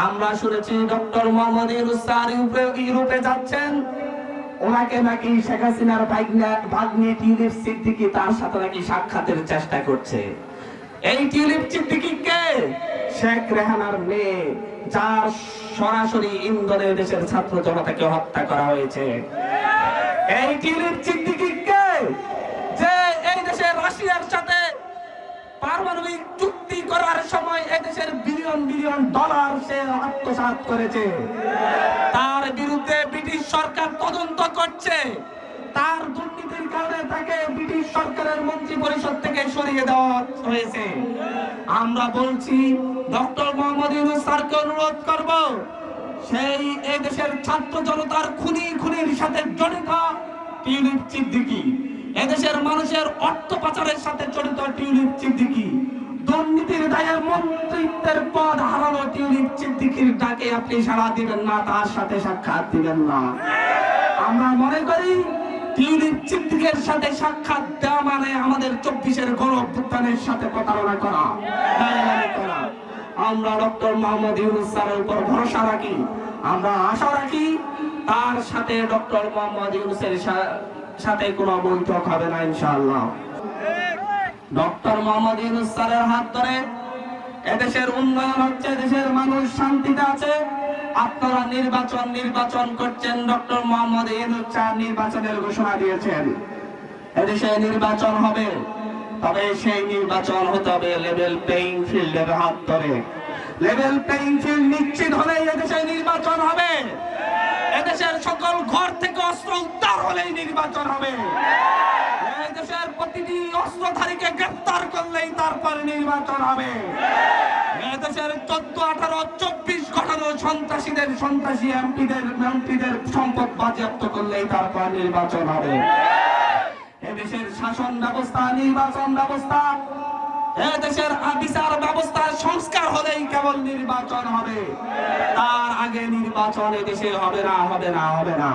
আমরা শুনেছি doctor Mohammad Yunus sir ইউরোপে যাচ্ছেন, ওনাকে নাকি শেখ হাসিনার ভাগ্নে টিউলিপ সিদ্দিকী তার সাথে নাকি সাক্ষাতের চেষ্টা করছে। এই টিউলিপ সিদ্দিকী কে? শেখ রেহানার মেয়ে, যার সরাসরি ইন্ধনে দেশের ছাত্র জনতাকে হত্যা করা হয়েছে। এই টিউলিপ সিদ্দিকী কে? যে এই দেশের রাশিয়ার সাথে পারমাণবিক চুক্তি করার সময় এদেশের বিলিয়ন বিলিয়ন ডলার সে আত্মসাৎ করেছে। তার বিরুদ্ধে ব্রিটিশ সরকার তদন্ত করছে। তার দুর্নীতির কারণে তাকে ব্রিটিশ সরকারের মন্ত্রী পরিষদ থেকে সরিয়ে দেওয়া হয়েছে। আমরা বলছি ডক্টর মোহাম্মদ ইউনূস স্যারকে অনুরোধ করব, সেই এদেশের ছাত্র জনতার খুনির সাথে জড়িত টিউলিপ সিদ্দিকী, এদেশের মানুষের অর্থ পাচারের সাথে জড়িত টিউলিপ সিদ্দিকী, দুর্নীতির দায়ে মন্ত্রিত্বের পদ হারানো টিউলিপ সিদ্দিকীর ডাকে আপনি সাড়া দিবেন না, তার সাথে সাক্ষাৎ দিবেন না। আমরা মনে করি টিউলিপ সিদ্দিকীর সাথে সাক্ষাৎ দেওয়া মানে আমাদের 24-এর গণঅভ্যুত্থানের সাথে প্রতারণা করা। আমরা ডক্টর মোহাম্মদ ইউনূস স্যারের উপর ভরসা রাখি, আমরা আশা রাখি তার সাথে ডক্টর মোহাম্মদ ইউনূসের সাথে কোনো বৈঠক হবে না ইনশাআল্লাহ। ডক্টর মোহাম্মদ ইউনূস স্যারের হাত ধরে এদেশের উন্নয়ন হচ্ছে, দেশের মানুষ শান্তিতে আছে। আপনারা নির্বাচন করছেন, ডক্টর মোহাম্মদ ইউনূস স্যার নির্বাচনের ঘোষণা দিয়েছেন। এদেশে নির্বাচন হবে, তবে সেই নির্বাচন হতে হবে লেভেল প্লেইং ফিল্ডের হাত ধরে। লেভেল প্লেইং ফিল্ড নিশ্চিত হলেই এদেশে নির্বাচন হবে। এদেশের সকল ঘর থেকে অস্ত্র উদ্ধার হলেই নির্বাচন হবে। এদেশের প্রতিটি অস্ত্রধারীকে গ্রেফতার করলেই তারপরে নির্বাচন হবে। এদেশের 14, 18, 24 ঘটানো সন্ত্রাসী এমপিদের সম্পদ বাজেয়াপ্ত করলেই তারপর নির্বাচন হবে। এদেশের শাসন ব্যবস্থা, নির্বাচন ব্যবস্থা, এদেশের বিচার ব্যবস্থার সংস্কার হলেই কেবল নির্বাচন হবে। তার আগে নির্বাচন এদেশে হবে না।